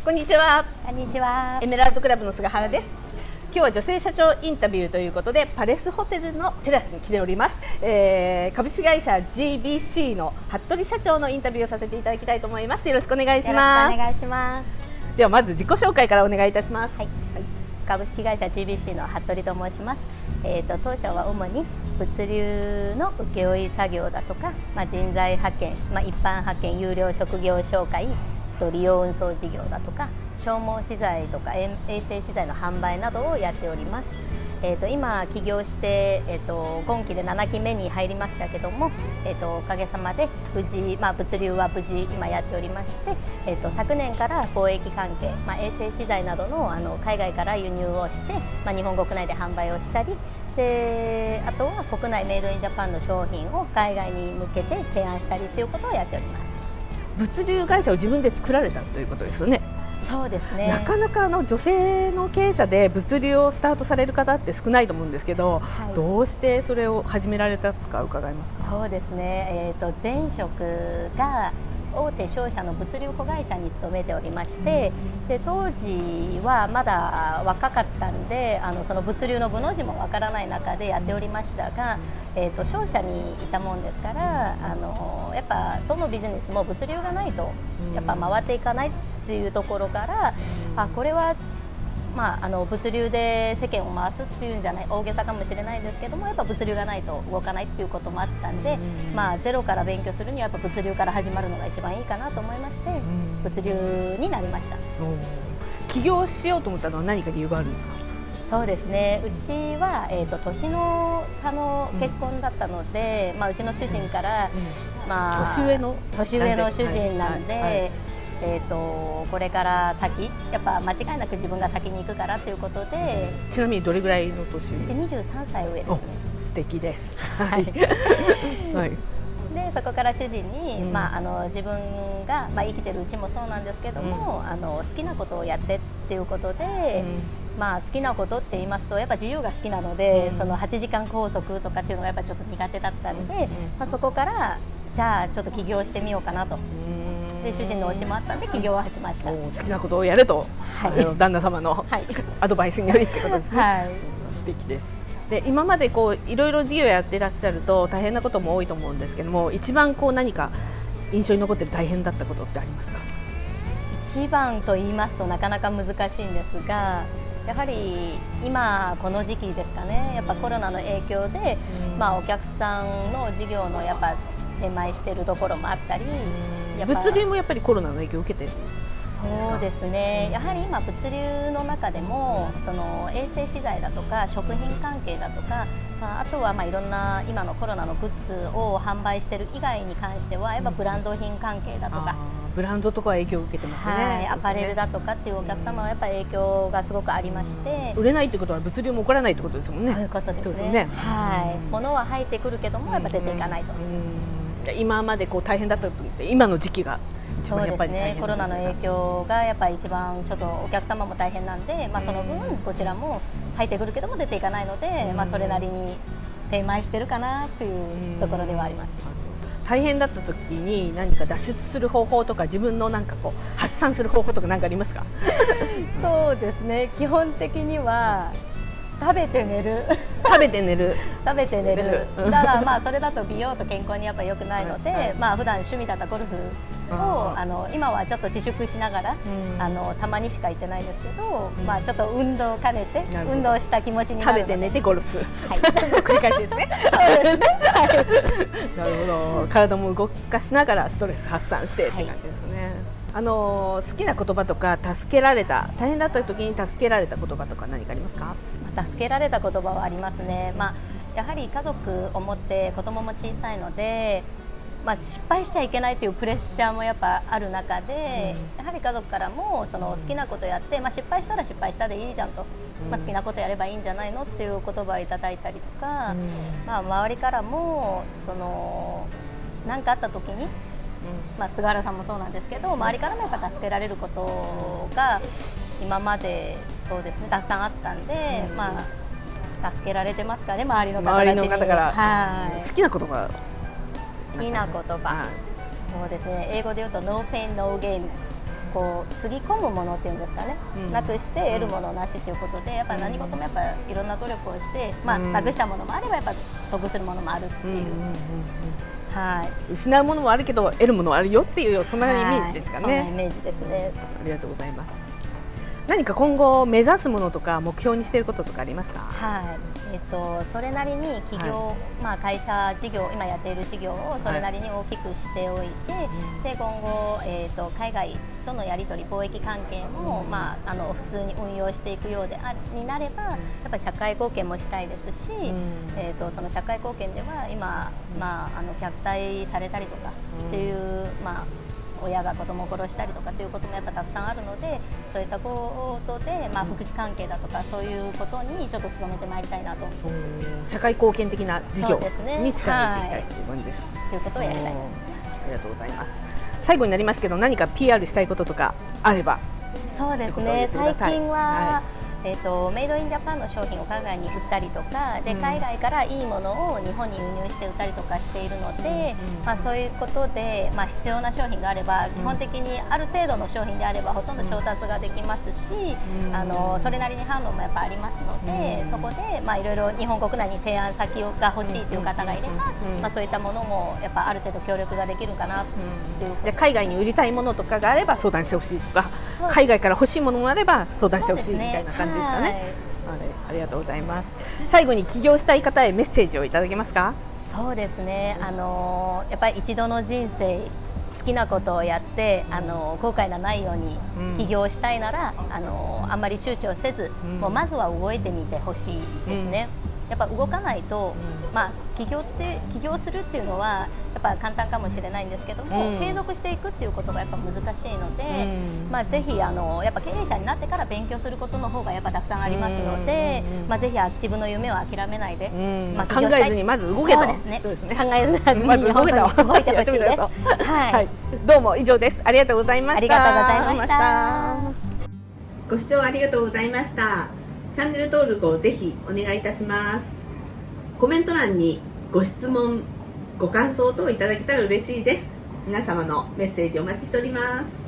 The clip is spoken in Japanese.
こんにちは。こんにちは。エメラルドクラブの菅原です。今日は女性社長インタビューということでパレスホテルのテラスに来ております。株式会社 GBC の服部社長のインタビューをさせていただきたいと思います。よろしくお願いします。よろしくお願いします。ではまず自己紹介からお願いいたします。はい。株式会社 GBC の服部と申します。当社は主に物流の請負作業だとか、人材派遣、一般派遣、有料職業紹介、利用運送事業だとか、消耗資材とか衛生資材の販売などをやっております。今起業して、今期で7期目に入りましたけども、おかげさまで無事、物流は無事今やっておりまして、昨年から貿易関係、衛生資材などの、海外から輸入をして、日本国内で販売をしたりで、あとは国内メイドインジャパンの商品を海外に向けて提案したりということをやっております。物流会社を自分で作られたということですよね。そうですね。なかなか女性の経営者で物流をスタートされる方って少ないと思うんですけど、どうしてそれを始められたか伺いますか。そうですね、前職が大手商社の物流子会社に勤めておりまして、で当時はまだ若かったんでその物流の部の字もわからない中でやっておりましたが、商社にいたもんですからやっぱどのビジネスも物流がないとやっぱ回っていかないっていうところから、これは物流で世間を回すっていうんじゃない、大げさかもしれないですけども、やっぱ物流がないと動かないっていうこともあったんで、ゼロから勉強するにはやっぱ物流から始まるのが一番いいかなと思いまして、物流になりました。起業しようと思ったのは何か理由があるんですか。そうですね、うちは、年の差の結婚だったので、うちの主人から、年上の主人なんで、これから先やっぱ間違いなく自分が先に行くからということで。ちなみにどれぐらいの年上。23歳上ですね。素敵です。はい。でそこから主人に、自分が、生きてるうちもそうなんですけども、好きなことをやってっていうことで、好きなことって言いますとやっぱ自由が好きなので、その8時間拘束とかっていうのがやっぱちょっと苦手だったんで、そこからじゃあちょっと起業してみようかなと。で主人の推しもあったんで起業はしました。好きなことをやると、旦那様のアドバイスによりってことですね。素敵です。で今までいろいろ事業やってらっしゃると大変なことも多いと思うんですけども、一番何か印象に残ってる大変だったことってありますか。一番と言いますとなかなか難しいんですが、やはり今この時期ですかね、やっぱコロナの影響で、お客さんの事業のやっぱ手前しているところもあったり、物流もやっぱりコロナの影響を受けてる。そうですね、やはり今物流の中でもその衛生資材だとか食品関係だとか、あとはいろんな今のコロナのグッズを販売している以外に関してはやっぱブランド品関係だとか、ブランドとかは影響を受けてますね。アパレルだとかっていうお客様はやっぱり影響がすごくありまして、売れないってことは物流も起こらないってことですもんね。そういうことですね。物は入ってくるけどもやっぱ出ていかないと。今まで大変だった時って今の時期が一番やっぱり大変。そうですね、コロナの影響がやっぱり一番ちょっとお客様も大変なんで、その分こちらも入ってくるけども出ていかないので、それなりに低迷してるかなっていうところではあります。大変だった時に何か脱出する方法とか自分の発散する方法とか何かありますか。そうですね、基本的には食べて寝る食べて寝るただそれだと美容と健康にやっぱ良くないので、普段趣味だったゴルフを今はちょっと自粛しながらたまにしか行ってないんですけど、ちょっと運動を兼ねて運動した気持ちになる。食べて寝てゴルフ、繰り返しですね。なるほど、体も動かしながらストレス発散してって感じですね。好きな言葉とか大変だった時に助けられた言葉とか何かありますか。助けられた言葉はありますね。やはり家族を持って子供も小さいので、失敗しちゃいけないというプレッシャーもやっぱある中で、やはり家族からもその好きなことやって、失敗したら失敗したでいいじゃんと、好きなことやればいいんじゃないのっていう言葉をいただいたりとか、周りからも何かあった時に、菅原さんもそうなんですけど、周りからもやっぱ助けられることが今までそうですねたくさんあったんで、助けられてますかね、周りの方から。好きな言葉。好きな言葉、そうですね、英語で言うと No pain no gain こうつぎ込むものっていうんですかね、なくして得るものなしということで、やっぱ何事もやっぱいろんな努力をして、なくしたものもあればやっぱ得するものもあるっていう、はい、失うものもあるけど得るものはあるよっていうそんなイメージですかね。そんなイメージですね。ありがとうございます。何か今後目指すものとか目標にしていることとかありますか？はい、それなりに企業、会社事業、今やっている事業をそれなりに大きくしておいて、で今後、海外とのやり取り、貿易関係も、普通に運用していくようになれば、やっぱり社会貢献もしたいですし、その社会貢献では今、虐待されたりとかっていう、親が子供を殺したりとかっていうこともやっぱたくさんあるので、そういったことで、福祉関係だとかそういうことにちょっと努めてまいりたいなと。社会貢献的な事業に力を入れていきたいという感じです。ということをやりたいです。ありがとうございます。最後になりますけど、何か PR したいこととかあれば。そうですね。最近は、メイドインジャパンの商品を海外に売ったりとかで、海外からいいものを日本に輸入して売ったりとかしているので、そういうことで、必要な商品があれば、基本的にある程度の商品であればほとんど調達ができますし、それなりに販路もやっぱありますので、そこで、いろいろ日本国内に提案先が欲しいという方がいれば、そういったものもやっぱある程度協力ができるかなという。じゃあ海外に売りたいものとかがあれば相談してほしいとか、海外から欲しいものもあれば相談してほしいみたいな感じですかね。ありがとうございます。最後に起業したい方へメッセージをいただけますか？そうですね。やっぱり一度の人生好きなことをやって後悔がないように起業したいなら、あんまり躊躇せず、もうまずは動いてみてほしいですね。やっぱ動かないと、起業するっていうのはやっぱ簡単かもしれないんですけども、継続していくっていうことがやっぱ難しいので、ぜひやっぱ経営者になってから勉強することの方がやっぱたくさんありますので、ぜひ自分の夢を諦めないで、考えずにまず動けと。そうですね。考えずにまず動いてほしいです。はい。どうも以上です。ありがとうございました。ありがとうございました。ご視聴ありがとうございました。チャンネル登録をぜひお願いいたします。コメント欄にご質問、ご感想等いただけたら嬉しいです。皆様のメッセージお待ちしております。